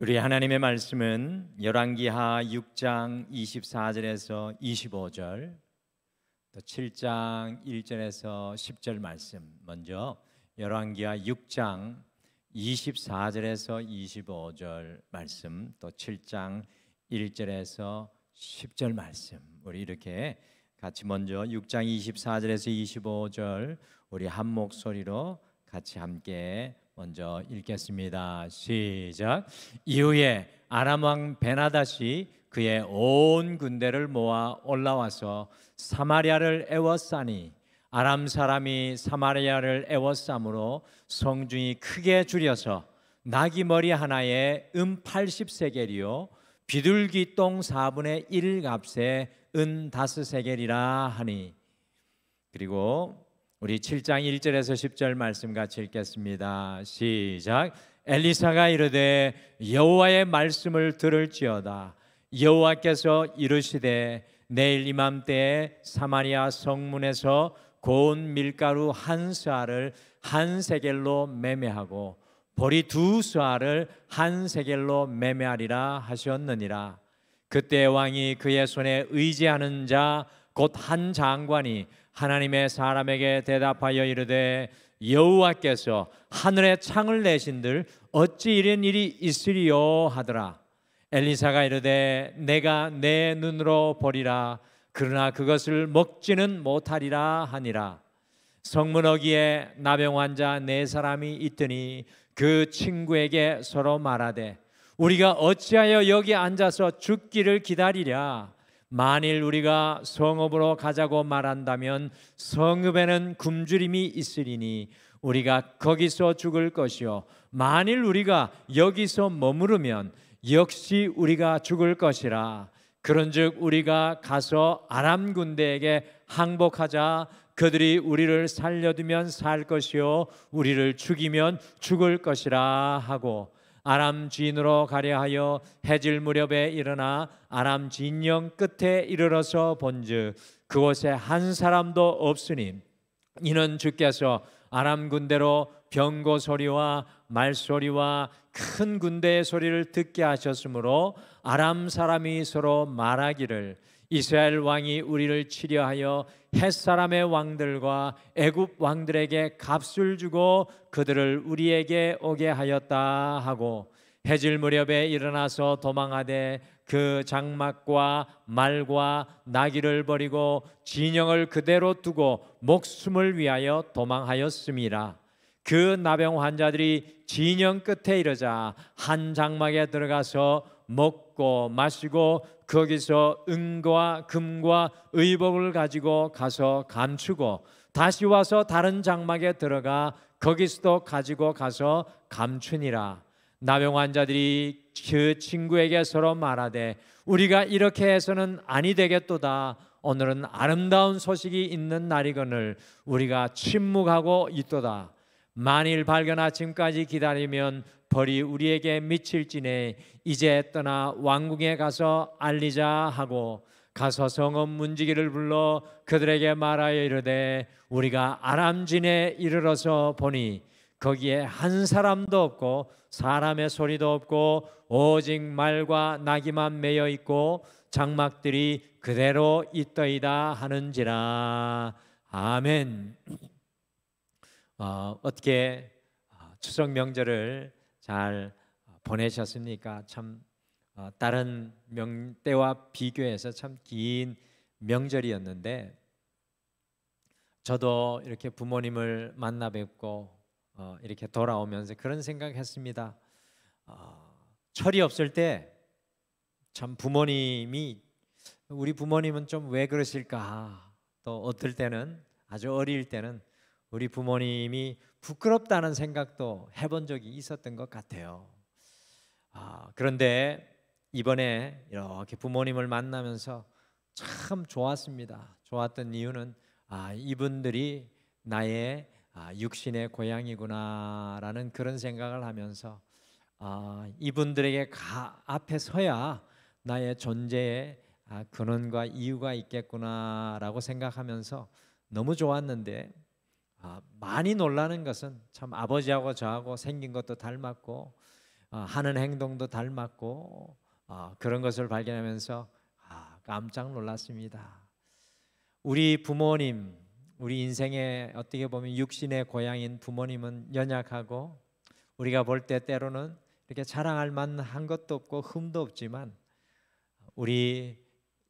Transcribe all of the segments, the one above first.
우리 하나님의 말씀은 열왕기하 6장 24절에서 25절, 또 7장 1절에서 10절 말씀. 먼저 열왕기하 6장 24절에서 25절 말씀, 또 7장 1절에서 10절 말씀. 우리 이렇게 같이 먼저 6장 24절에서 25절 우리 한 목소리로 같이 함께 먼저 읽겠습니다. 시작. 이후에 아람 왕 베나닷이 그의 온 군대를 모아 올라와서 사마리아를 에워싸니 아람 사람이 사마리아를 에워싸므로 성중이 크게 줄여서 나귀 머리 하나에 80세겔이요 비둘기 똥 4분의 1 값에 5세겔이라 하니. 그리고 우리 7장 1절에서 10절 말씀 같이 읽겠습니다. 시작. 엘리사가 이르되 여호와의 말씀을 들을지어다. 여호와께서 이르시되 내일 이맘때에 사마리아 성문에서 고운 밀가루 한 스아를 한 세겔로 매매하고 보리 2스아를 한 세겔로 매매하리라 하셨느니라. 그때 왕이 그의 손에 의지하는 자 곧 한 장관이 하나님의 사람에게 대답하여 이르되 여호와께서 하늘에 창을 내신들 어찌 이런 일이 있으리요 하더라. 엘리사가 이르되 내가 내 눈으로 보리라. 그러나 그것을 먹지는 못하리라 하니라. 성문 어귀에 나병 환자 4사람이 있더니 그 친구에게 서로 말하되 우리가 어찌하여 여기 앉아서 죽기를 기다리랴. 만일 우리가 성읍으로 가자고 말한다면 성읍에는 굶주림이 있으리니 우리가 거기서 죽을 것이요 만일 우리가 여기서 머무르면 역시 우리가 죽을 것이라. 그런즉 우리가 가서 아람 군대에게 항복하자. 그들이 우리를 살려두면 살 것이요 우리를 죽이면 죽을 것이라 하고 아람 진으로 가려 하여 해질 무렵에 일어나 아람 진영 끝에 이르러서 본즉 그곳에 한 사람도 없으니 이는 주께서 아람 군대로 병거 소리와 말소리와 큰 군대의 소리를 듣게 하셨으므로 아람 사람이 서로 말하기를 이스라엘 왕이 우리를 치려하여 헷사람의 왕들과 애굽 왕들에게 값을 주고 그들을 우리에게 오게 하였다 하고 해질 무렵에 일어나서 도망하되 그 장막과 말과 나귀를 버리고 진영을 그대로 두고 목숨을 위하여 도망하였음이라. 그 나병 환자들이 진영 끝에 이르자 한 장막에 들어가서 먹고 마시고 거기서 은과 금과 의복을 가지고 가서 감추고 다시 와서 다른 장막에 들어가 거기서도 가지고 가서 감추니라. 나병 환자들이 그 친구에게 서로 말하되 우리가 이렇게 해서는 아니 되겠도다. 오늘은 아름다운 소식이 있는 날이거늘 우리가 침묵하고 있도다. 만일 밝은 아침까지 기다리면 벌이 우리에게 미칠지니 이제 떠나 왕궁에 가서 알리자 하고 가서 성읍 문지기를 불러 그들에게 말하여 이르되 우리가 아람진에 이르러서 보니 거기에 한 사람도 없고 사람의 소리도 없고 오직 말과 나귀만 매여 있고 장막들이 그대로 있더이다 하는지라. 아멘. 어떻게 추석 명절을 잘 보내셨습니까? 참 다른 때와 비교해서 참 긴 명절이었는데 저도 이렇게 부모님을 만나 뵙고 이렇게 돌아오면서 그런 생각했습니다. 철이 없을 때 참 우리 부모님은 좀 왜 그러실까? 또 어떨 때는 아주 어릴 때는 우리 부모님이 부끄럽다는 생각도 해본 적이 있었던 것 같아요. 그런데 이번에 이렇게 부모님을 만나면서 참 좋았습니다. 좋았던 이유는 이분들이 나의 육신의 고향이구나라는 그런 생각을 하면서 이분들에게 앞에 서야 나의 존재에 근원과 이유가 있겠구나라고 생각하면서 너무 좋았는데 많이 놀라는 것은 참 아버지하고 저하고 생긴 것도 닮았고 하는 행동도 닮았고 그런 것을 발견하면서 깜짝 놀랐습니다. 우리 부모님, 우리 인생에 어떻게 보면 육신의 고향인 부모님은 연약하고 우리가 볼 때 때로는 이렇게 자랑할 만한 것도 없고 흠도 없지만 우리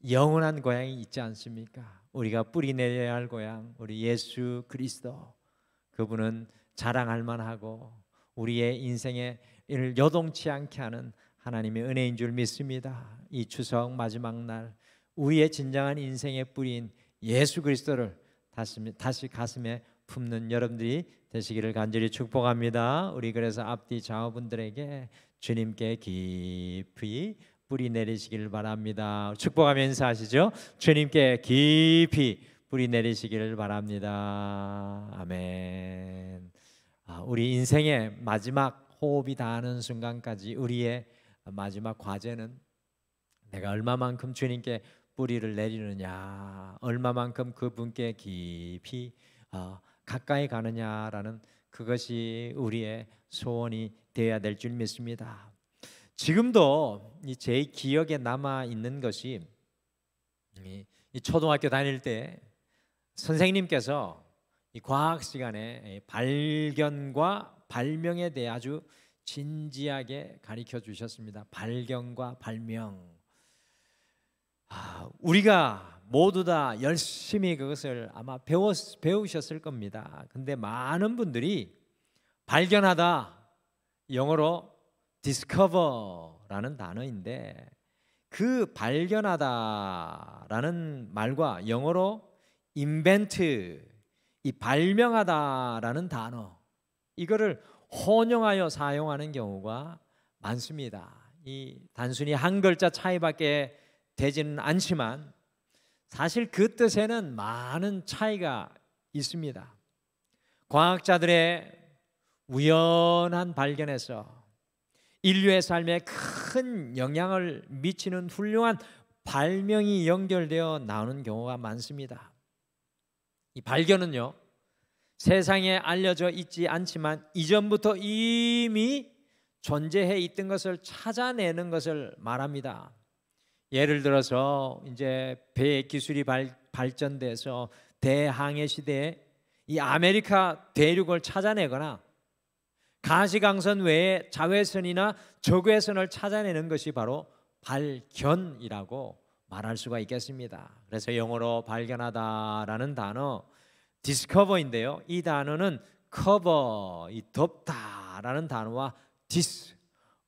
영원한 고향이 있지 않습니까? 우리가 뿌리 내려야 할 고향, 우리 예수 그리스도, 그분은 자랑할 만하고 우리의 인생에 이를 요동치 않게 하는 하나님의 은혜인 줄 믿습니다. 이 추석 마지막 날 우리의 진정한 인생의 뿌리인 예수 그리스도를 다시 가슴에 품는 여러분들이 되시기를 간절히 축복합니다. 우리 그래서 앞뒤 좌우분들에게 주님께 깊이 뿌리 내리시길 바랍니다. 축복하면서 하시죠. 주님께 깊이 뿌리 내리시기를 바랍니다. 아멘. 우리 인생의 마지막 호흡이 닿는 순간까지 우리의 마지막 과제는 내가 얼마만큼 주님께 뿌리를 내리느냐, 얼마만큼 그분께 깊이 가까이 가느냐라는 그것이 우리의 소원이 되어야 될 줄 믿습니다. 지금도 제 기억에 남아 있는 것이 이 초등학교 다닐 때 선생님께서 이 과학 시간에 발견과 발명에 대해 아주 진지하게 가르쳐 주셨습니다. 발견과 발명. 우리가 모두 다 열심히 그것을 아마 배우셨을 겁니다. 근데 많은 분들이 발견하다, 영어로 discover라는 단어인데 그 발견하다라는 말과 영어로 invent, 이 발명하다라는 단어, 이거를 혼용하여 사용하는 경우가 많습니다. 이 단순히 한 글자 차이밖에 되지는 않지만 사실 그 뜻에는 많은 차이가 있습니다. 과학자들의 우연한 발견에서 인류의 삶에 큰 영향을 미치는 훌륭한 발명이 연결되어 나오는 경우가 많습니다. 이 발견은요, 세상에 알려져 있지 않지만 이전부터 이미 존재해 있던 것을 찾아내는 것을 말합니다. 예를 들어서 이제 배 기술이 발전돼서 대항해 시대에 이 아메리카 대륙을 찾아내거나 가시광선 외에 자외선이나 적외선을 찾아내는 것이 바로 발견이라고 말할 수가 있겠습니다. 그래서 영어로 발견하다라는 단어 discover인데요. 이 단어는 cover, 이 덮다라는 단어와 dis,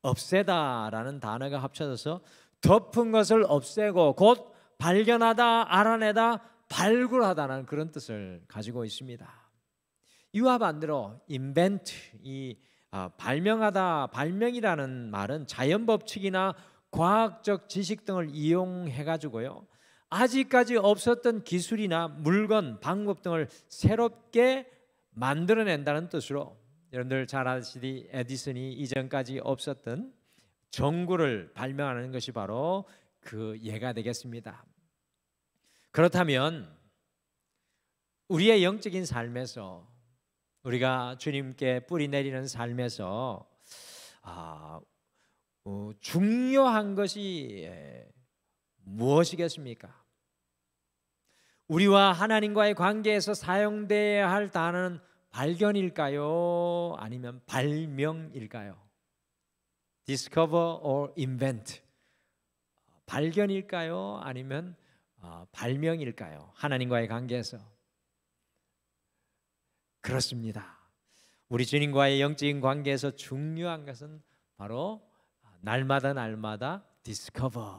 없애다라는 단어가 합쳐져서 덮은 것을 없애고 곧 발견하다, 알아내다, 발굴하다는 그런 뜻을 가지고 있습니다. 이와 반대로 invent, 이 발명하다, 발명이라는 말은 자연 법칙이나 과학적 지식 등을 이용해 가지고요, 아직까지 없었던 기술이나 물건, 방법 등을 새롭게 만들어낸다는 뜻으로, 여러분들 잘 아시듯이 에디슨이 이전까지 없었던 전구를 발명하는 것이 바로 그 예가 되겠습니다. 그렇다면 우리의 영적인 삶에서, 우리가 주님께 뿌리 내리는 삶에서 중요한 것이 무엇이겠습니까? 우리와 하나님과의 관계에서 사용되어야 할 단어는 발견일까요? 아니면 발명일까요? Discover or invent. 발견일까요? 아니면 발명일까요? 하나님과의 관계에서. 그렇습니다. 우리 주님과의 영적인 관계에서 중요한 것은 바로 날마다 discover,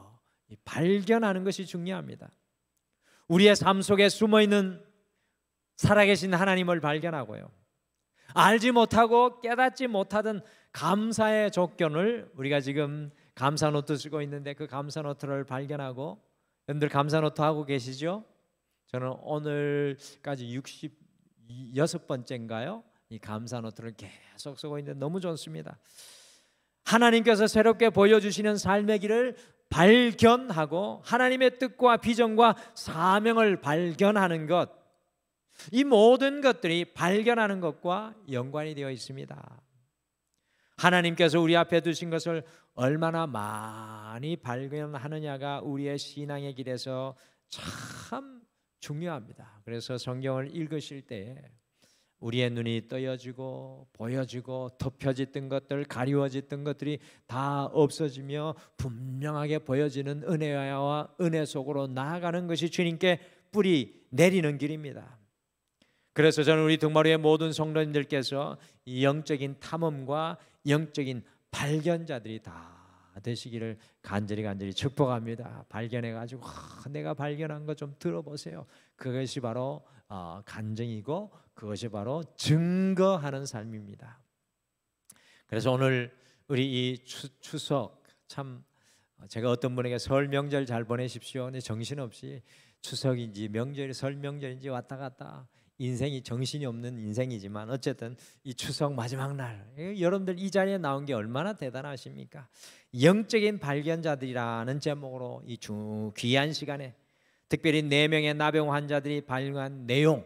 발견하는 것이 중요합니다. 우리의 삶 속에 숨어있는 살아계신 하나님을 발견하고요, 알지 못하고 깨닫지 못하던 감사의 조건을, 우리가 지금 감사 노트 쓰고 있는데 그 감사 노트를 발견하고, 여러분들 감사 노트 하고 계시죠? 저는 오늘까지 66번째인가요? 이 감사 노트를 계속 쓰고 있는데 너무 좋습니다. 하나님께서 새롭게 보여주시는 삶의 길을 발견하고 하나님의 뜻과 비전과 사명을 발견하는 것, 이 모든 것들이 발견하는 것과 연관이 되어 있습니다. 하나님께서 우리 앞에 두신 것을 얼마나 많이 발견하느냐가 우리의 신앙의 길에서 참 중요합니다. 그래서 성경을 읽으실 때 우리의 눈이 떠여지고 보여지고 덮여졌던 것들, 가리워졌던 것들이 다 없어지며 분명하게 보여지는 은혜와 은혜 속으로 나아가는 것이 주님께 뿌리 내리는 길입니다. 그래서 저는 우리 등마루의 모든 성도님들께서 이 영적인 탐험과 영적인 발견자들이 다 되시기를 간절히 축복합니다. 발견해가지고 내가 발견한 것 좀 들어보세요. 그것이 바로 간증이고 그것이 바로 증거하는 삶입니다. 그래서 오늘 우리 이 추석 참 제가 어떤 분에게 설 명절 잘 보내십시오. 근데 정신없이 추석인지 명절이 설 명절인지 왔다 갔다 인생이 정신이 없는 인생이지만 어쨌든 이 추석 마지막 날 여러분들 이 자리에 나온 게 얼마나 대단하십니까? 영적인 발견자들이라는 제목으로 이 귀한 시간에 특별히 4명의 나병 환자들이 발견한 내용,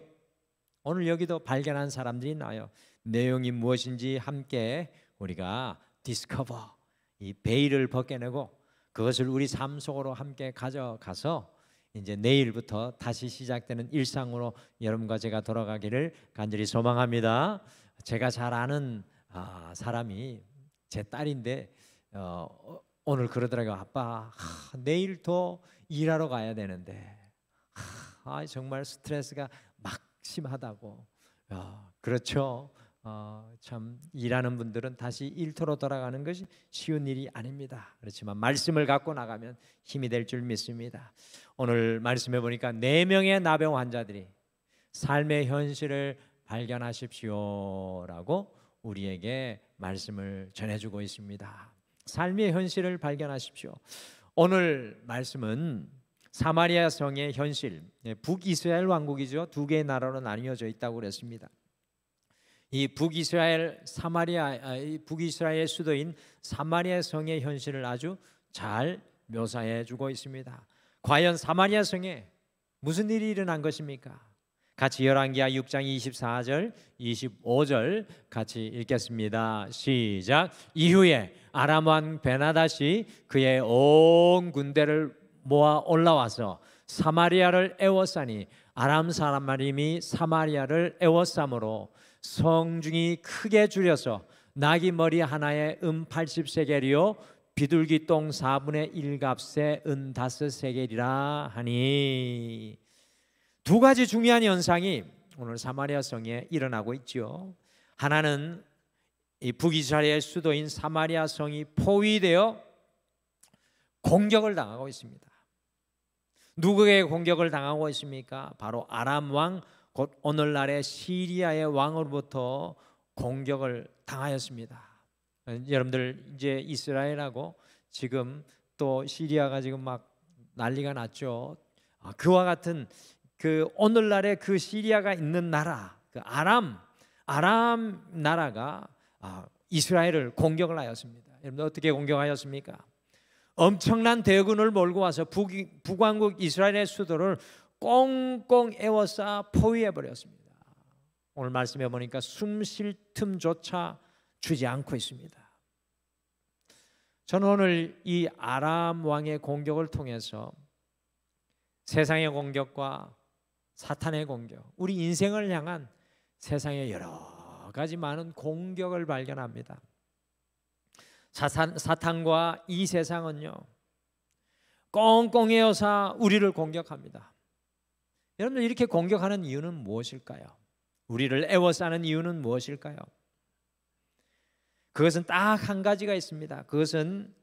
오늘 여기도 발견한 사람들이 나요. 내용이 무엇인지 함께 우리가 디스커버, 이 베일을 벗겨내고 그것을 우리 삶 속으로 함께 가져가서 이제 내일부터 다시 시작되는 일상으로 여러분과 제가 돌아가기를 간절히 소망합니다. 제가 잘 아는 사람이 제 딸인데 오늘 그러더라고요. 아빠, 내일 더 일하러 가야 되는데 정말 스트레스가 막심하다고. 그렇죠. 참 일하는 분들은 다시 일터로 돌아가는 것이 쉬운 일이 아닙니다. 그렇지만 말씀을 갖고 나가면 힘이 될 줄 믿습니다. 오늘 말씀해 보니까 4명의 나병 환자들이 삶의 현실을 발견하십시오라고 우리에게 말씀을 전해주고 있습니다. 삶의 현실을 발견하십시오. 오늘 말씀은 사마리아 성의 현실, 북이스라엘 왕국이죠. 2개의 나라로 나뉘어져 있다고 그랬습니다. 이 북이스라엘 북이스라엘 수도인 사마리아 성의 현실을 아주 잘 묘사해 주고 있습니다. 과연 사마리아 성에 무슨 일이 일어난 것입니까? 같이 열왕기하 6장 24절 25절 같이 읽겠습니다. 시작. 이후에 아람 왕 베나닷이 그의 온 군대를 모아 올라와서 사마리아를 에워싸니 아람 사람이 사마리아를 에워싸므로 성중이 크게 줄여서 나귀 머리 하나에 80세겔이요 비둘기 똥 4분의 1값에 5세겔이라 하니. 2가지 중요한 현상이 오늘 사마리아 성에 일어나고 있죠. 하나는 이 북이스라엘 수도인 사마리아 성이 포위되어 공격을 당하고 있습니다. 누구에게 공격을 당하고 있습니까? 바로 아람 왕, 곧 오늘날의 시리아의 왕으로부터 공격을 당하였습니다. 여러분들 이제 이스라엘하고 지금 또 시리아가 지금 막 난리가 났죠. 그와 같은 그 오늘날의 그 시리아가 있는 나라, 그 아람 나라가 이스라엘을 공격을 하였습니다. 여러분들 어떻게 공격하였습니까? 엄청난 대군을 몰고 와서 북왕국 이스라엘의 수도를 꽁꽁 에워싸 포위해 버렸습니다. 오늘 말씀해 보니까 숨 쉴 틈조차 주지 않고 있습니다. 저는 오늘 이 아람 왕의 공격을 통해서 세상의 공격과 사탄의 공격, 우리 인생을 향한 세상의 여러 가지 많은 공격을 발견합니다. 사탄과 이 세상은요 꽁꽁 에워싸 우리를 공격합니다. 여러분들 이렇게 공격하는 이유는 무엇일까요? 우리를 에워싸는 이유는 무엇일까요? 그것은 딱 한 가지가 있습니다. 그것은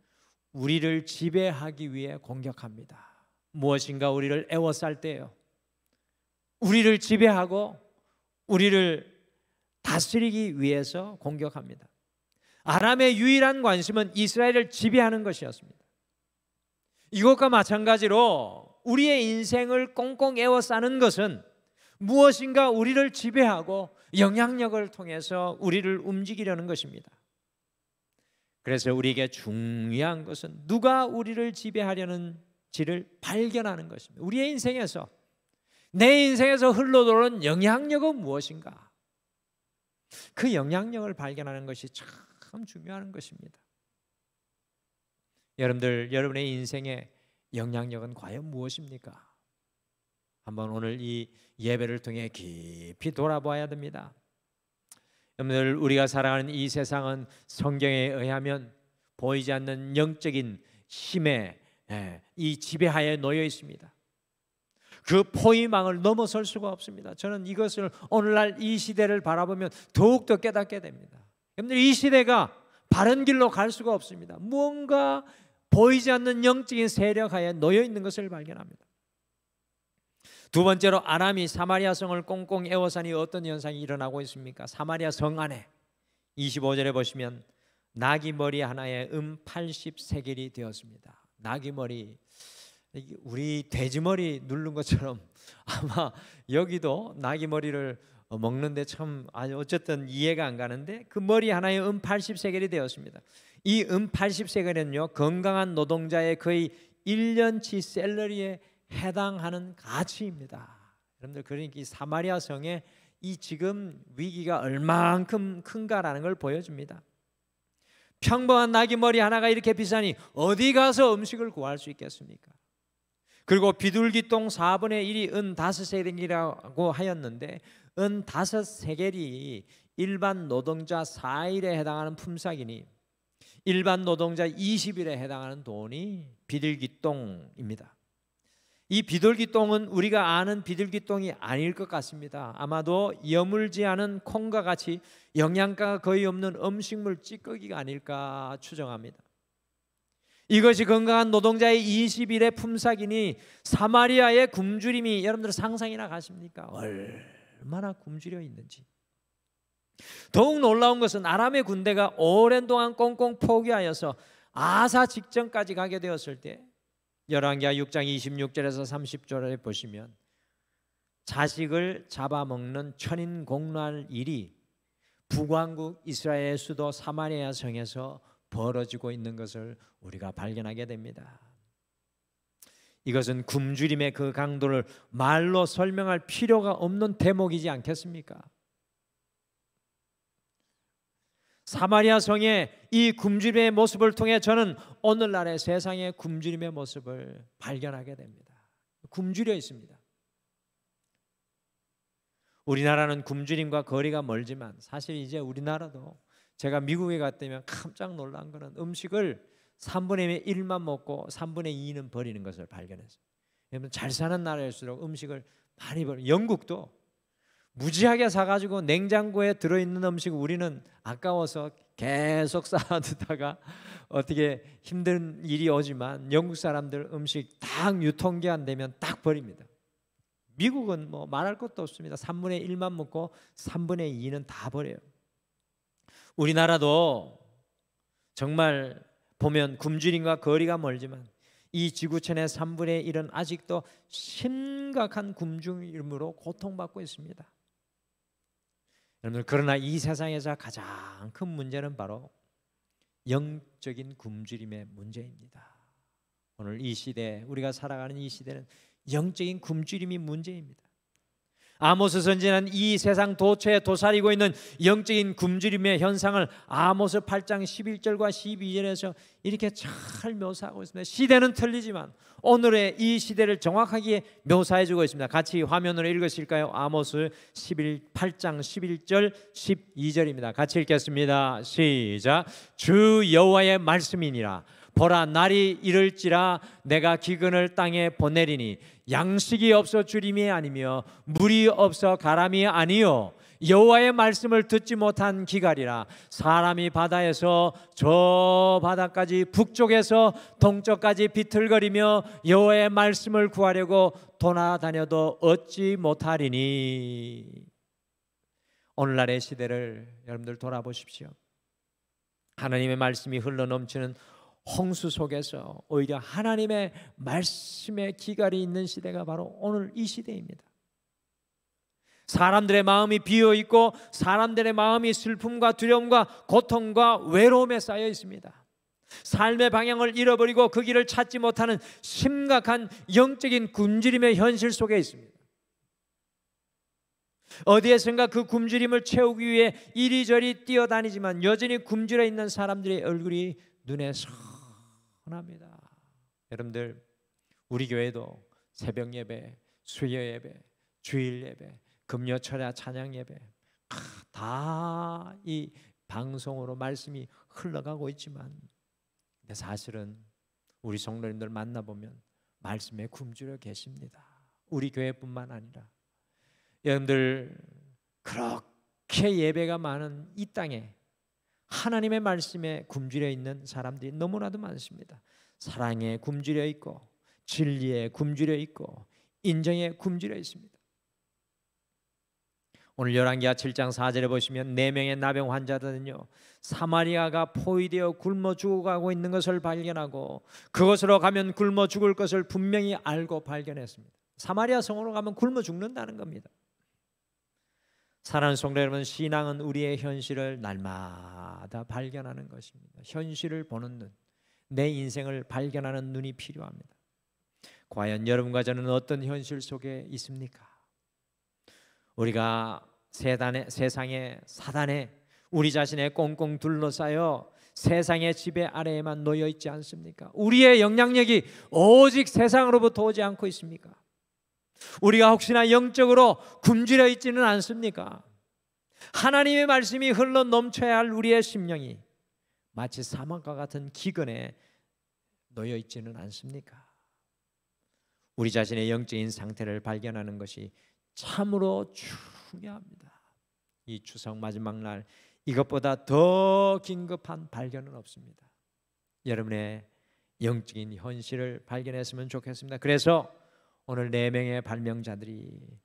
우리를 지배하기 위해 공격합니다. 무엇인가 우리를 에워쌀 때요, 우리를 지배하고 우리를 다스리기 위해서 공격합니다. 아람의 유일한 관심은 이스라엘을 지배하는 것이었습니다. 이것과 마찬가지로 우리의 인생을 꽁꽁 에워싸는 것은 무엇인가 우리를 지배하고 영향력을 통해서 우리를 움직이려는 것입니다. 그래서 우리에게 중요한 것은 누가 우리를 지배하려는지를 발견하는 것입니다. 우리의 인생에서, 내 인생에서 흘러들어오는 영향력은 무엇인가? 그 영향력을 발견하는 것이 참 참 중요한 것입니다. 여러분들, 여러분의 인생의 영향력은 과연 무엇입니까? 한번 오늘 이 예배를 통해 깊이 돌아봐야 됩니다. 여러분들, 우리가 살아가는 이 세상은 성경에 의하면 보이지 않는 영적인 힘의 이 지배하에 놓여 있습니다. 그 포위망을 넘어설 수가 없습니다. 저는 이것을 오늘날 이 시대를 바라보면 더욱더 깨닫게 됩니다. 여러분들, 이 시대가 바른 길로 갈 수가 없습니다. 무언가 보이지 않는 영적인 세력 하에 놓여 있는 것을 발견합니다. 두 번째로, 아람이 사마리아 성을 꽁꽁 에워싸니 어떤 현상이 일어나고 있습니까? 사마리아 성 안에 25절에 보시면 나귀 머리 하나에 80세겔이 되었습니다. 나귀 머리, 우리 돼지 머리 누른 것처럼 아마 여기도 나귀 머리를 먹는데 참 어쨌든 이해가 안 가는데, 그 머리 하나에 80세겔이 되었습니다. 이 80세겔은요 건강한 노동자의 거의 1년치 샐러리에 해당하는 가치입니다. 여러분들, 그러니까 이 사마리아 성에 이 지금 위기가 얼만큼 큰가라는 걸 보여줍니다. 평범한 나귀 머리 하나가 이렇게 비싸니 어디 가서 음식을 구할 수 있겠습니까? 그리고 비둘기똥 4분의 1이 5세겔이라고 하였는데, 5세겔이 일반 노동자 4일에 해당하는 품삯이니 일반 노동자 20일에 해당하는 돈이 비둘기똥입니다. 이 비둘기똥은 우리가 아는 비둘기똥이 아닐 것 같습니다. 아마도 여물지 않은 콩과 같이 영양가가 거의 없는 음식물 찌꺼기가 아닐까 추정합니다. 이것이 건강한 노동자의 20일의 품삯이니 사마리아의 굶주림이 여러분들 상상이나 가십니까? 얼마나 굶주려 있는지. 더욱 놀라운 것은 아람의 군대가 오랜 동안 꽁꽁 포기하여서 아사 직전까지 가게 되었을 때, 열왕기하 6장 26절에서 30절에 보시면 자식을 잡아먹는 천인공노할 일이 북왕국 이스라엘의 수도 사마리아 성에서 벌어지고 있는 것을 우리가 발견하게 됩니다. 이것은 굶주림의 그 강도를 말로 설명할 필요가 없는 대목이지 않겠습니까? 사마리아 성의 이 굶주림의 모습을 통해 저는 오늘날의 세상의 굶주림의 모습을 발견하게 됩니다. 굶주려 있습니다. 우리나라는 굶주림과 거리가 멀지만 사실 이제 우리나라도, 제가 미국에 갔다면 깜짝 놀란 거는 음식을 3분의 1만 먹고 3분의 2는 버리는 것을 발견했어요. 여러분, 잘 사는 나라일수록 음식을 많이 버려요. 영국도 무지하게 사가지고 냉장고에 들어있는 음식 우리는 아까워서 계속 쌓아두다가 어떻게 힘든 일이 오지만 영국 사람들 음식 딱 유통기한 되면 딱 버립니다. 미국은 뭐 말할 것도 없습니다. 3분의 1만 먹고 3분의 2는 다 버려요. 우리나라도 정말 보면 굶주림과 거리가 멀지만 이 지구촌의 3분의 1은 아직도 심각한 굶주림으로 고통받고 있습니다. 여러분, 그러나 이 세상에서 가장 큰 문제는 바로 영적인 굶주림의 문제입니다. 오늘 이 시대, 우리가 살아가는 이 시대는 영적인 굶주림이 문제입니다. 아모스 선지자는 이 세상 도처에 도사리고 있는 영적인 굶주림의 현상을 아모스 8장 11절과 12절에서 이렇게 잘 묘사하고 있습니다. 시대는 틀리지만 오늘의 이 시대를 정확하게 묘사해주고 있습니다. 같이 화면으로 읽으실까요? 아모스 8장 11절 12절입니다. 같이 읽겠습니다. 시작. 주 여호와의 말씀이니라. 보라, 날이 이를지라 내가 기근을 땅에 보내리니 양식이 없어 주림이 아니며 물이 없어 가람이 아니요 여호와의 말씀을 듣지 못한 기갈이라. 사람이 바다에서 저 바다까지 북쪽에서 동쪽까지 비틀거리며 여호와의 말씀을 구하려고 돌아다녀도 얻지 못하리니. 오늘날의 시대를 여러분들 돌아보십시오. 하나님의 말씀이 흘러넘치는 홍수 속에서 오히려 하나님의 말씀의 기갈이 있는 시대가 바로 오늘 이 시대입니다. 사람들의 마음이 비어있고 사람들의 마음이 슬픔과 두려움과 고통과 외로움에 쌓여 있습니다. 삶의 방향을 잃어버리고 그 길을 찾지 못하는 심각한 영적인 굶주림의 현실 속에 있습니다. 어디에선가 그 굶주림을 채우기 위해 이리저리 뛰어다니지만 여전히 굶주려 있는 사람들의 얼굴이 눈에 선합니다. 여러분들, 우리 교회도 새벽 예배, 수요 예배, 주일 예배, 금요 철야 찬양 예배 다 이 방송으로 말씀이 흘러가고 있지만, 근데 사실은 우리 성도님들 만나보면 말씀에 굶주려 계십니다. 우리 교회뿐만 아니라 여러분들, 그렇게 예배가 많은 이 땅에 하나님의 말씀에 굶주려 있는 사람들이 너무나도 많습니다. 사랑에 굶주려 있고, 진리에 굶주려 있고, 인정에 굶주려 있습니다. 오늘 열왕기하 7장 4절에 보시면 4명의 나병 환자들은요, 사마리아가 포위되어 굶어 죽어가고 있는 것을 발견하고 그곳으로 가면 굶어 죽을 것을 분명히 알고 발견했습니다. 사마리아 성으로 가면 굶어 죽는다는 겁니다. 사랑하는 성도 여러분, 신앙은 우리의 현실을 날마다 발견하는 것입니다. 현실을 보는 눈, 내 인생을 발견하는 눈이 필요합니다. 과연 여러분과 저는 어떤 현실 속에 있습니까? 우리가 세상의 사단에 우리 자신의 꽁꽁 둘러싸여 세상의 지배 아래에만 놓여 있지 않습니까? 우리의 영향력이 오직 세상으로부터 오지 않고 있습니까? 우리가 혹시나 영적으로 굶주려 있지는 않습니까? 하나님의 말씀이 흘러 넘쳐야 할 우리의 심령이 마치 사막과 같은 기근에 놓여 있지는 않습니까? 우리 자신의 영적인 상태를 발견하는 것이 참으로 중요합니다. 이 추석 마지막 날 이것보다 더 긴급한 발견은 없습니다. 여러분의 영적인 현실을 발견했으면 좋겠습니다. 그래서 오늘 4명의 발명자들이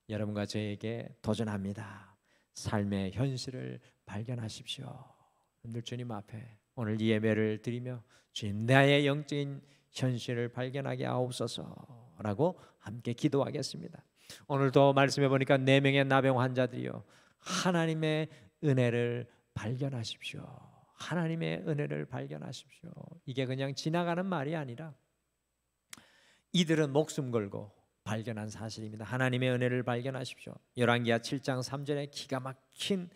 여러분과 저에게 도전합니다. 삶의 현실을 발견하십시오. 오늘 주님 앞에 오늘 이 예배를 드리며 주님, 나의 영적인 현실을 발견하게 하옵소서라고 함께 기도하겠습니다. 오늘도 말씀해 보니까 4명의 나병 환자들이요, 하나님의 은혜를 발견하십시오. 하나님의 은혜를 발견하십시오. 이게 그냥 지나가는 말이 아니라 이들은 목숨 걸고 발견한 사실입니다. 하나님의 은혜를 발견하십시오. 열왕기하 7장 3절에 기가 막힌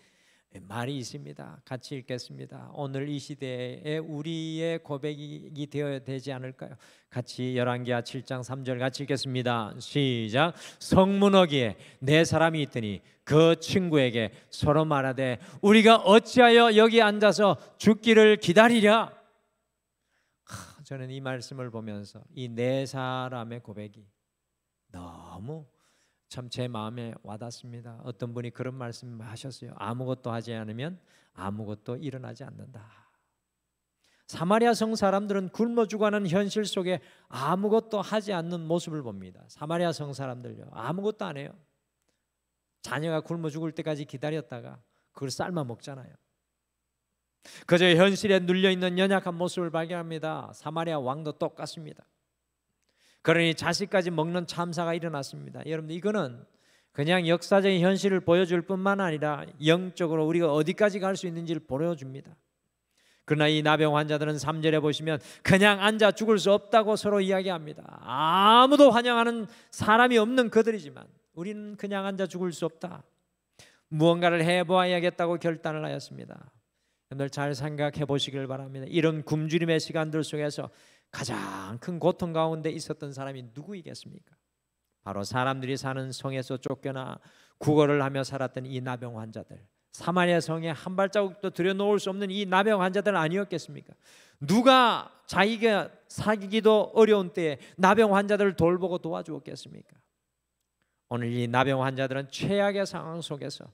말이 있습니다. 같이 읽겠습니다. 오늘 이 시대에 우리의 고백이 되어야 되지 않을까요? 같이 열왕기하 7장 3절 같이 읽겠습니다. 시작. 성문어기에 4사람이 있더니 그 친구에게 서로 말하되 우리가 어찌하여 여기 앉아서 죽기를 기다리랴? 저는 이 말씀을 보면서 이 4사람의 고백이 너무 참 제 마음에 와닿습니다. 어떤 분이 그런 말씀을 하셨어요. 아무것도 하지 않으면 아무것도 일어나지 않는다. 사마리아 성 사람들은 굶어 죽어가는 현실 속에 아무것도 하지 않는 모습을 봅니다. 사마리아 성 사람들요, 아무것도 안 해요. 자녀가 굶어 죽을 때까지 기다렸다가 그걸 삶아 먹잖아요. 그저 현실에 눌려있는 연약한 모습을 발견합니다. 사마리아 왕도 똑같습니다. 그러니 자식까지 먹는 참사가 일어났습니다. 여러분, 이거는 그냥 역사적인 현실을 보여줄 뿐만 아니라 영적으로 우리가 어디까지 갈 수 있는지를 보여줍니다. 그러나 이 나병 환자들은 3절에 보시면 그냥 앉아 죽을 수 없다고 서로 이야기합니다. 아무도 환영하는 사람이 없는 그들이지만 우리는 그냥 앉아 죽을 수 없다. 무언가를 해보아야겠다고 결단을 하였습니다. 여러분들 잘 생각해 보시길 바랍니다. 이런 굶주림의 시간들 속에서 가장 큰 고통 가운데 있었던 사람이 누구이겠습니까? 바로 사람들이 사는 성에서 쫓겨나 구걸을 하며 살았던 이 나병 환자들, 사마리아 성에 한 발자국도 들여놓을 수 없는 이 나병 환자들 아니었겠습니까? 누가 자기가 사기기도 어려운 때에 나병 환자들을 돌보고 도와주었겠습니까? 오늘 이 나병 환자들은 최악의 상황 속에서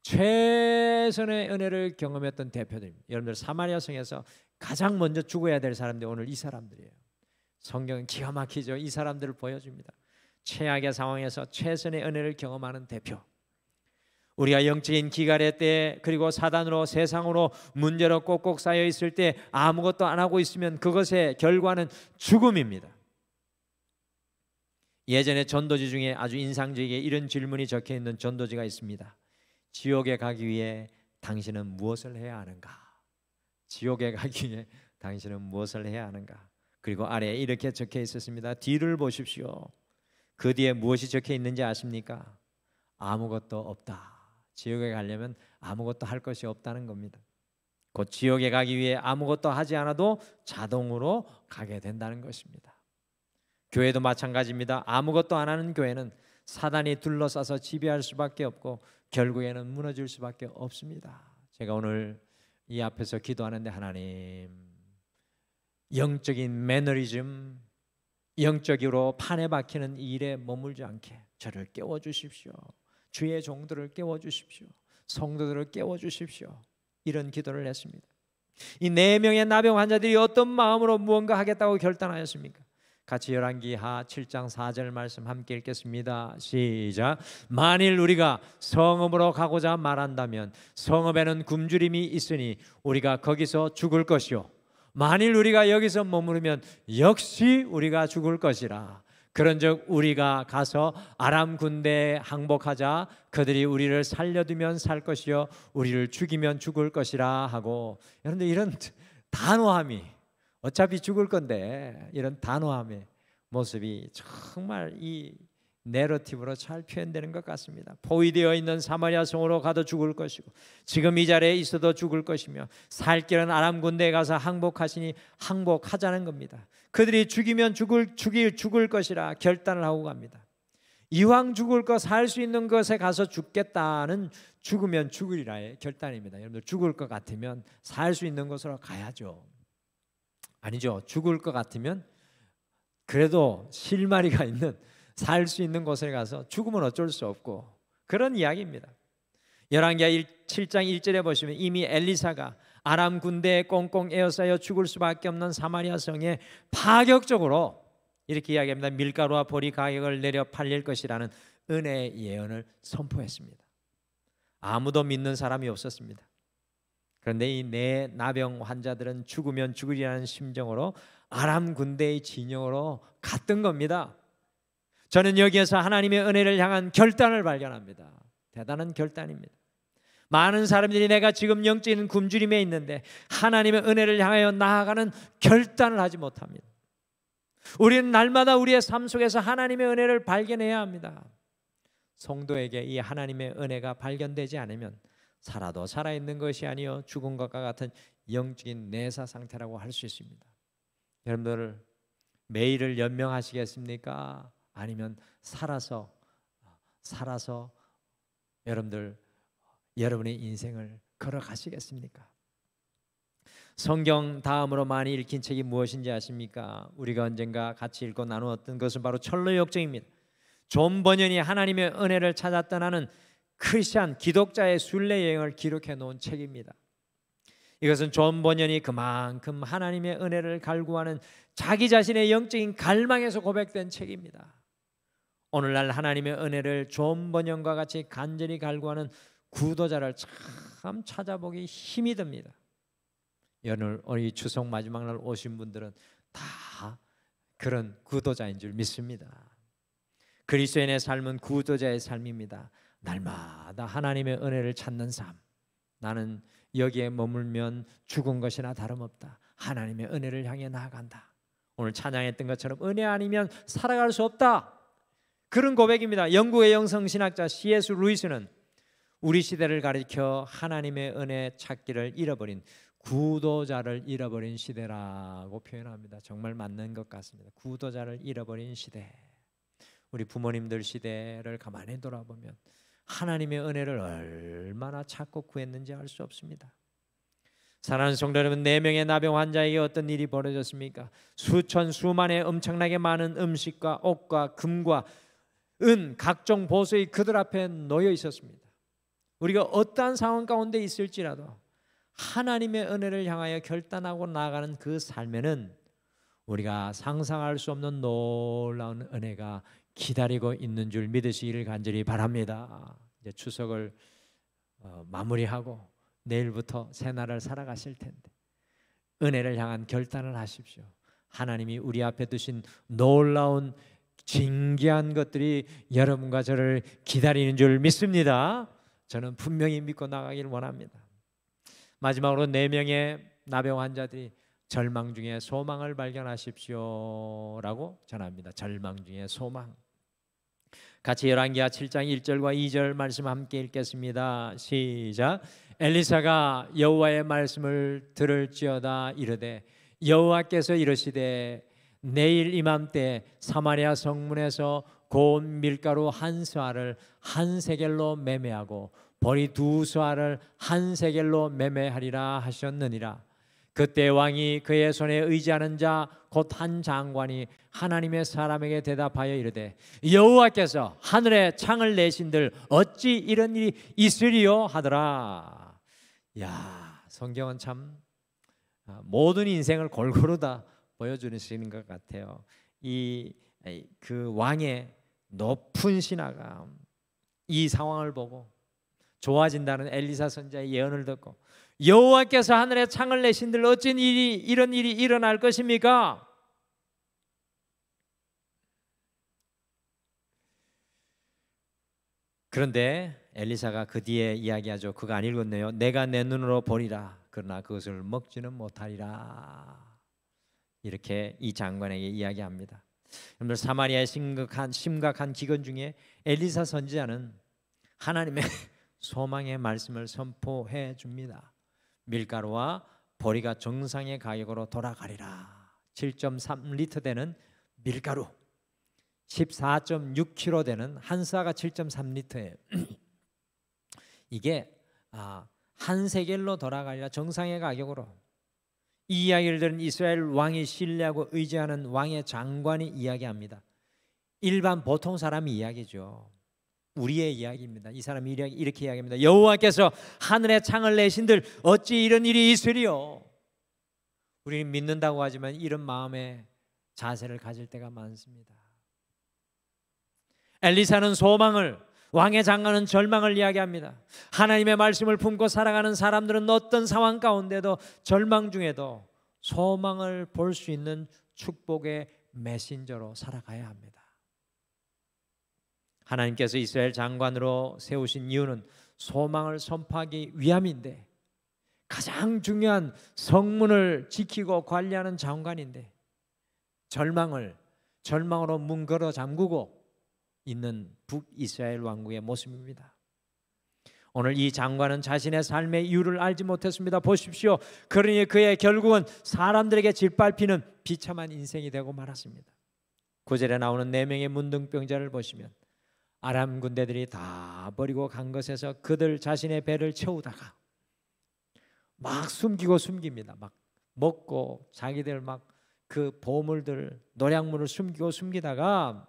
최선의 은혜를 경험했던 대표들입니다. 여러분들, 사마리아 성에서 가장 먼저 죽어야 될 사람들이 오늘 이 사람들이에요. 성경은 기가 막히죠. 이 사람들을 보여줍니다. 최악의 상황에서 최선의 은혜를 경험하는 대표. 우리가 영적인 기갈의 때, 그리고 사단으로 세상으로 문제로 꼭꼭 쌓여 있을 때 아무것도 안 하고 있으면 그것의 결과는 죽음입니다. 예전에 전도지 중에 아주 인상적이게 이런 질문이 적혀 있는 전도지가 있습니다. 지옥에 가기 위해 당신은 무엇을 해야 하는가? 지옥에 가기 위해 당신은 무엇을 해야 하는가? 그리고 아래에 이렇게 적혀 있었습니다. 뒤를 보십시오. 그 뒤에 무엇이 적혀 있는지 아십니까? 아무것도 없다. 지옥에 가려면 아무것도 할 것이 없다는 겁니다. 곧 지옥에 가기 위해 아무것도 하지 않아도 자동으로 가게 된다는 것입니다. 교회도 마찬가지입니다. 아무것도 안 하는 교회는 사단이 둘러싸서 지배할 수밖에 없고 결국에는 무너질 수밖에 없습니다. 제가 오늘 이 앞에서 기도하는데, 하나님, 영적인 매너리즘, 영적으로 판에 박히는 일에 머물지 않게 저를 깨워주십시오. 주의 종들을 깨워주십시오. 성도들을 깨워주십시오. 이런 기도를 했습니다. 이 4명의 나병 환자들이 어떤 마음으로 무언가 하겠다고 결단하였습니까? 같이 열왕기하 7장 4절 말씀 함께 읽겠습니다. 시작. 만일 우리가 성읍으로 가고자 말한다면 성읍에는 굶주림이 있으니 우리가 거기서 죽을 것이요, 만일 우리가 여기서 머무르면 역시 우리가 죽을 것이라. 그런즉 우리가 가서 아람 군대에 항복하자. 그들이 우리를 살려두면 살 것이요 우리를 죽이면 죽을 것이라 하고. 여러분들, 이런 단호함이, 어차피 죽을 건데 이런 단호함의 모습이 정말 이 내러티브로 잘 표현되는 것 같습니다. 포위되어 있는 사마리아 성으로 가도 죽을 것이고 지금 이 자리에 있어도 죽을 것이며 살 길은 아람 군대에 가서 항복하시니 항복하자는 겁니다. 그들이 죽이면 죽을 것이라 결단을 하고 갑니다. 이왕 죽을 것, 살 수 있는 것에 가서 죽겠다는 죽으면 죽으리라의 결단입니다. 여러분들, 죽을 것 같으면 살 수 있는 곳으로 가야죠. 아니죠. 죽을 것 같으면 그래도 실마리가 있는, 살 수 있는 곳에 가서 죽으면 어쩔 수 없고, 그런 이야기입니다. 열왕기하 7장 1절에 보시면 이미 엘리사가 아람 군대에 꽁꽁 에워싸여 죽을 수밖에 없는 사마리아 성에 파격적으로 이렇게 이야기합니다. 밀가루와 보리 가격을 내려 팔릴 것이라는 은혜의 예언을 선포했습니다. 아무도 믿는 사람이 없었습니다. 그런데 이 4 나병 환자들은 죽으면 죽으리라는 심정으로 아람 군대의 진영으로 갔던 겁니다. 저는 여기에서 하나님의 은혜를 향한 결단을 발견합니다. 대단한 결단입니다. 많은 사람들이 내가 지금 영적인 굶주림에 있는데 하나님의 은혜를 향하여 나아가는 결단을 하지 못합니다. 우리는 날마다 우리의 삶 속에서 하나님의 은혜를 발견해야 합니다. 성도에게 이 하나님의 은혜가 발견되지 않으면 살아도 살아있는 것이 아니요 죽은 것과 같은 영적인 내사 상태라고 할 수 있습니다. 여러분들, 매일을 연명하시겠습니까? 아니면 살아서 여러분의 인생을 걸어가시겠습니까? 성경 다음으로 많이 읽힌 책이 무엇인지 아십니까? 우리가 언젠가 같이 읽고 나누었던 것은 바로 철로역정입니다. 존 버년이 하나님의 은혜를 찾아 떠나는 크리스찬 기독자의 순례 여행을 기록해 놓은 책입니다. 이것은 존 버년이 그만큼 하나님의 은혜를 갈구하는 자기 자신의 영적인 갈망에서 고백된 책입니다. 오늘날 하나님의 은혜를 존 버년과 같이 간절히 갈구하는 구도자를 참 찾아보기 힘이 듭니다. 오늘 이 추석 마지막 날 오신 분들은 다 그런 구도자인 줄 믿습니다. 그리스도인의 삶은 구도자의 삶입니다. 날마다 하나님의 은혜를 찾는 삶. 나는 여기에 머물면 죽은 것이나 다름없다. 하나님의 은혜를 향해 나아간다. 오늘 찬양했던 것처럼 은혜 아니면 살아갈 수 없다. 그런 고백입니다. 영국의 영성신학자 C.S. 루이스는 우리 시대를 가리켜 하나님의 은혜 찾기를 잃어버린, 구도자를 잃어버린 시대라고 표현합니다. 정말 맞는 것 같습니다. 구도자를 잃어버린 시대. 우리 부모님들 시대를 가만히 돌아보면 하나님의 은혜를 얼마나 찾고 구했는지 알 수 없습니다. 사랑하는 성도 여러분, 4명의 나병 환자에게 어떤 일이 벌어졌습니까? 수만의 엄청나게 많은 음식과 옷과 금과 은, 각종 보석이 그들 앞에 놓여 있었습니다. 우리가 어떠한 상황 가운데 있을지라도 하나님의 은혜를 향하여 결단하고 나아가는 그 삶에는 우리가 상상할 수 없는 놀라운 은혜가 기다리고 있는 줄 믿으시기를 간절히 바랍니다. 이제 추석을 마무리하고 내일부터 새날을 살아가실 텐데 은혜를 향한 결단을 하십시오. 하나님이 우리 앞에 두신 놀라운 진귀한 것들이 여러분과 저를 기다리는 줄 믿습니다. 저는 분명히 믿고 나가기를 원합니다. 마지막으로 4명의 나병 환자들이 절망 중에 소망을 발견하십시오 라고 전합니다. 절망 중에 소망. 같이 열왕기하 7장 1절과 2절 말씀 함께 읽겠습니다. 시작. 엘리사가 여호와의 말씀을 들을지어다 이르되 여호와께서 이르시되 내일 이맘때 사마리아 성문에서 고운 밀가루 한 스아를 한 세겔로 매매하고 보리 두 스아를 한 세겔로 매매하리라 하셨느니라. 그때 왕이 그의 손에 의지하는 자 곧 한 장관이 하나님의 사람에게 대답하여 이르되 여호와께서 하늘에 창을 내신들 어찌 이런 일이 있으리요 하더라. 야, 성경은 참 모든 인생을 골고루 다 보여주시는 것 같아요. 그 왕의 높은 신하가 이 상황을 보고 좋아진다는 엘리사 선지자의 예언을 듣고 여호와께서 하늘에 창을 내신들 어찌 이런 일이 일어날 것입니까? 그런데 엘리사가 그 뒤에 이야기하죠. 그거 안 읽었네요. 내가 내 눈으로 보리라 그러나 그것을 먹지는 못하리라. 이렇게 이 장관에게 이야기합니다. 여러분들, 사마리아의 심각한 기근 중에 엘리사 선지자는 하나님의 소망의 말씀을 선포해 줍니다. 밀가루와 보리가 정상의 가격으로 돌아가리라. 7.3리터 되는 밀가루, 14.6kg 되는 한 사가 7.3리터예요. 이게 한 세겔로 돌아가리라. 정상의 가격으로. 이 이야기를 들은 이스라엘 왕이 신뢰하고 의지하는 왕의 장관이 이야기합니다. 일반 보통 사람이 이야기죠. 우리의 이야기입니다. 이 사람이 이렇게 이야기합니다. 여호와께서 하늘에 창을 내신들 어찌 이런 일이 있으리요. 우리는 믿는다고 하지만 이런 마음의 자세를 가질 때가 많습니다. 엘리사는 소망을, 왕의 장관은 절망을 이야기합니다. 하나님의 말씀을 품고 살아가는 사람들은 어떤 상황 가운데도 절망 중에도 소망을 볼 수 있는 축복의 메신저로 살아가야 합니다. 하나님께서 이스라엘 장관으로 세우신 이유는 소망을 선포하기 위함인데, 가장 중요한 성문을 지키고 관리하는 장관인데 절망으로 문 걸어 잠그고 있는 북이스라엘 왕국의 모습입니다. 오늘 이 장관은 자신의 삶의 이유를 알지 못했습니다. 보십시오. 그러니 그의 결국은 사람들에게 짓밟히는 비참한 인생이 되고 말았습니다. 9절에 나오는 4명의 문둥병자를 보시면 아람 군대들이 다 버리고 간 것에서 그들 자신의 배를 채우다가 막 숨깁니다. 막 먹고 자기들 막 그 보물들, 노량물을 숨기다가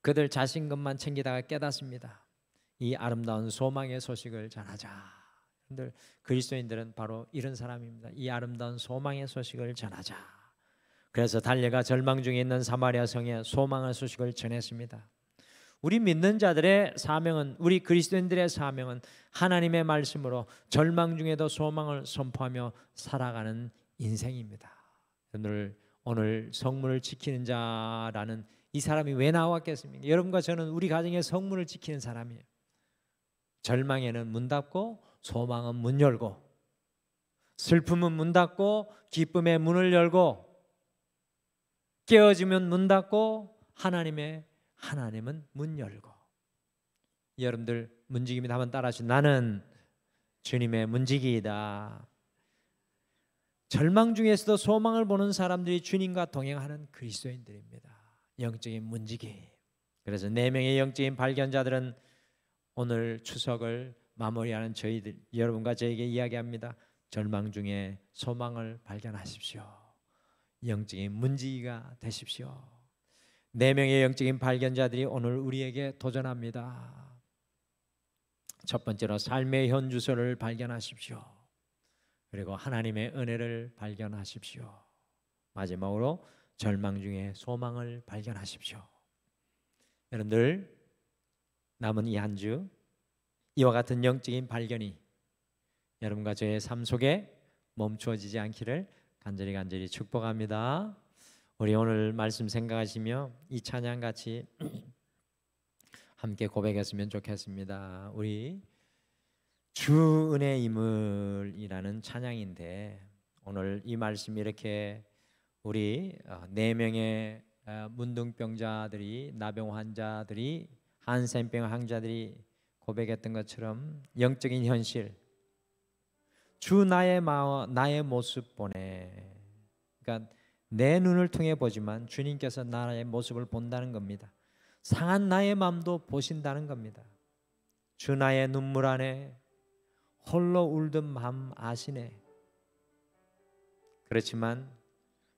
그들 자신 것만 챙기다가 깨닫습니다. 이 아름다운 소망의 소식을 전하자. 여러분들, 그리스도인들은 바로 이런 사람입니다. 이 아름다운 소망의 소식을 전하자. 그래서 달려가 절망 중에 있는 사마리아 성에 소망의 소식을 전했습니다. 우리 믿는 자들의 사명은, 우리 그리스도인들의 사명은 하나님의 말씀으로 절망 중에도 소망을 선포하며 살아가는 인생입니다. 오늘 성문을 지키는 자라는 이 사람이 왜 나왔겠습니까? 여러분과 저는 우리 가정의 성문을 지키는 사람이에요. 절망에는 문 닫고 소망은 문 열고, 슬픔은 문 닫고 기쁨의 문을 열고, 깨어지면 문 닫고 하나님은 문 열고. 여러분들, 문지기입니다. 한번 따라하시죠. 나는 주님의 문지기이다. 절망 중에서도 소망을 보는 사람들이 주님과 동행하는 그리스도인들입니다. 영적인 문지기. 그래서 4명의 영적인 발견자들은 오늘 추석을 마무리하는 저희들, 여러분과 저에게 이야기합니다. 절망 중에 소망을 발견하십시오. 영적인 문지기가 되십시오. 4명의 영적인 발견자들이 오늘 우리에게 도전합니다. 첫 번째로 삶의 현주소를 발견하십시오. 그리고 하나님의 은혜를 발견하십시오. 마지막으로 절망 중에 소망을 발견하십시오. 여러분들, 남은 이 한 주 이와 같은 영적인 발견이 여러분과 저의 삶 속에 멈추어지지 않기를 간절히 축복합니다. 우리 오늘 말씀 생각하시며 이 찬양 같이 함께 고백했으면 좋겠습니다. 우리 주 은혜 임을이라는 찬양인데, 오늘 이 말씀이 이렇게 우리 4명의 문둥병자들이, 나병 환자들이, 한센병 환자들이 고백했던 것처럼 영적인 현실, 주 나의 모습 보내. 그러니까 내 눈을 통해 보지만 주님께서 나의 모습을 본다는 겁니다. 상한 나의 마음도 보신다는 겁니다. 주 나의 눈물 안에 홀로 울던 마음 아시네. 그렇지만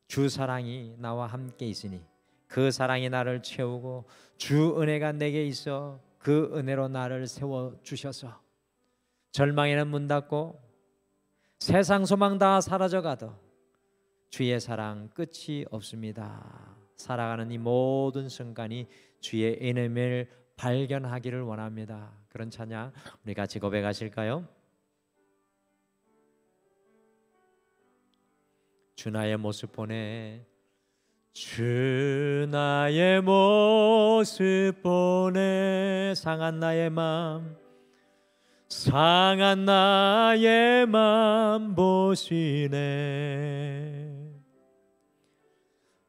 주 사랑이 나와 함께 있으니 그 사랑이 나를 채우고 주 은혜가 내게 있어 그 은혜로 나를 세워주셔서 절망에는 문 닫고 세상 소망 다 사라져가도 주의 사랑 끝이 없습니다. 살아가는 이 모든 순간이 주의 은혜를 발견하기를 원합니다. 그런 찬양 우리 같이 고백하실까요? 주 나의 모습 보내, 주 나의 모습 보내. 상한 나의 맘, 상한 나의 맘 보시네.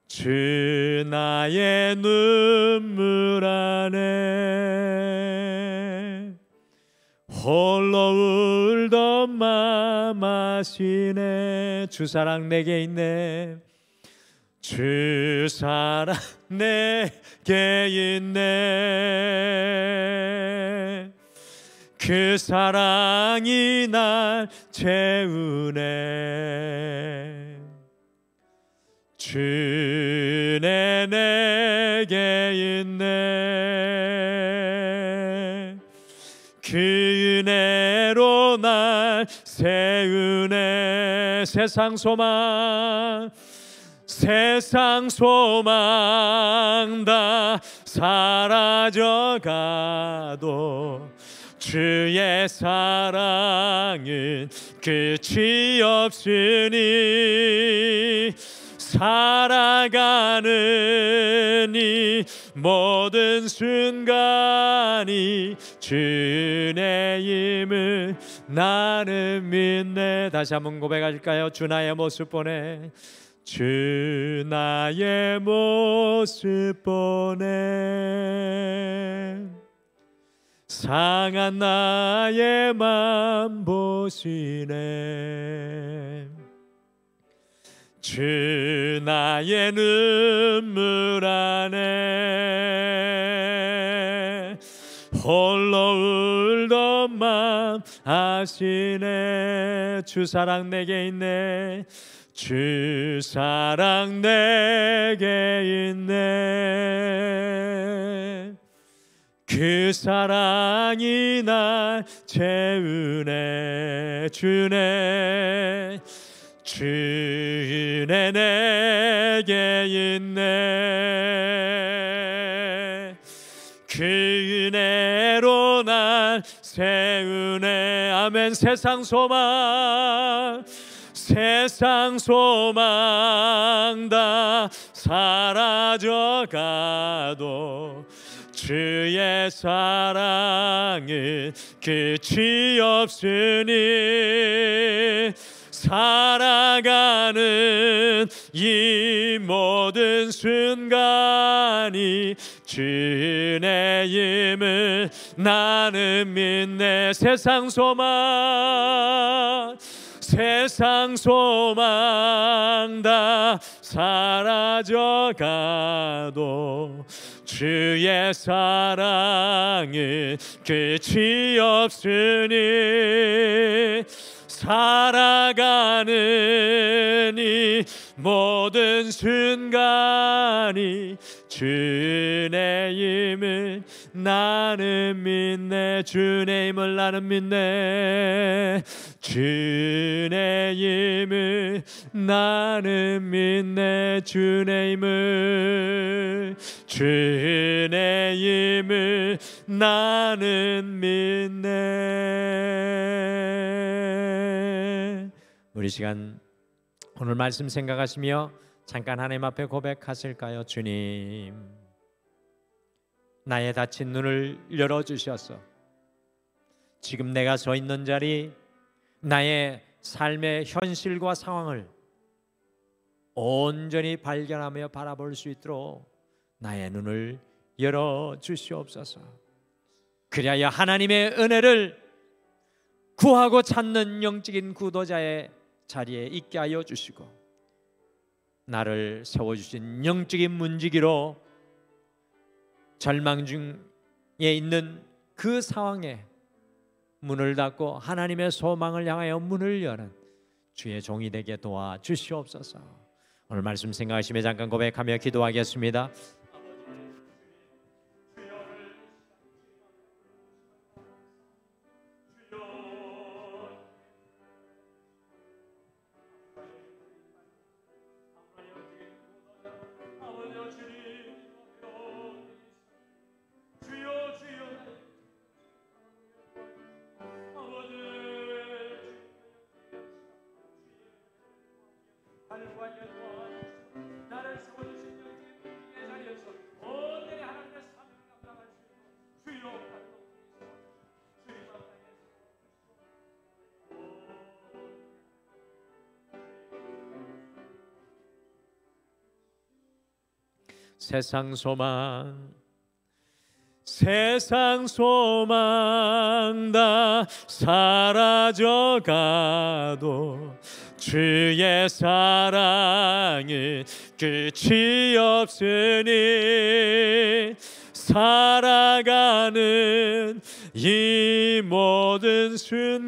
주 나의 눈물 안에 홀로 울던 맘 아시네. 주 사랑 내게 있네. 주 사랑 내게 있네. 그 사랑이 날 채우네. 주 은혜 내게 있네. 그 은혜로 날 세우네. 세상 소망 다 사라져가도 주의 사랑은 끝이 없으니 살아가는 이 모든 순간이 주의 힘을 나는 믿네. 다시 한번 고백할까요? 주 나의 모습 보내, 주 나의 모습 보내. 상한 나의 맘 보시네. 주 나의 눈물 안에 홀로 울던 맘 아시네. 주 사랑 내게 있네. 주 사랑 내게 있네. 그 사랑이 날 채우네. 주네, 주 은혜 내게 있네. 그 은혜로 날 세우네. 아멘. 세상 소망 다 사라져가도 주의 사랑은 끝이 없으니 살아가는 이 모든 순간이 주의 힘을 나는 믿네. 세상 소망 다 사라져가도 주의 사랑은 끝이 없으니 살아가는 이 모든 순간이 주의 힘을 나는 믿네. 주의 힘을 나는 믿네. 주의 힘을 나는 믿네. 주의 힘을 나는 믿네. 우리 시간 오늘 말씀 생각하시며 잠깐 하나님 앞에 고백하실까요? 주님, 나의 닫힌 눈을 열어주셔서 지금 내가 서 있는 자리, 나의 삶의 현실과 상황을 온전히 발견하며 바라볼 수 있도록 나의 눈을 열어 주시옵소서. 그리하여 하나님의 은혜를 구하고 찾는 영적인 구도자의 자리에 있게 하여 주시고, 나를 세워주신 영적인 문지기로 절망 중에 있는 그 상황에 문을 닫고 하나님의 소망을 향하여 문을 여는 주의 종이 되게 도와주시옵소서. 오늘 말씀 생각하시며 잠깐 고백하며 기도하겠습니다. 세상 소망 다 사라져가도 주의 사랑은 끝이 없으니 살아가는 이 모든 순간이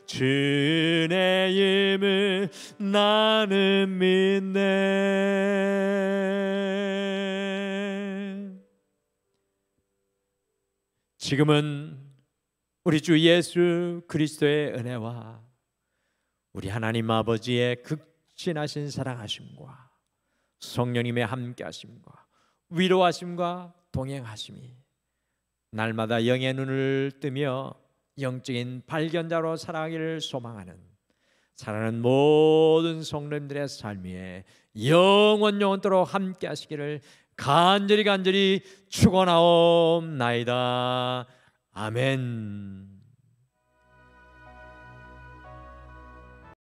주의 힘을 나는 믿네. 지금은 우리 주 예수 그리스도의 은혜와 우리 하나님 아버지의 극진하신 사랑하심과 성령님의 함께하심과 위로하심과 동행하심이 날마다 영의 눈을 뜨며 영적인 발견자로 살아가기를 소망하는 사랑하는 모든 성도님들의 삶 위에 영원토록 함께하시기를 간절히 축원하옵나이다. 아멘.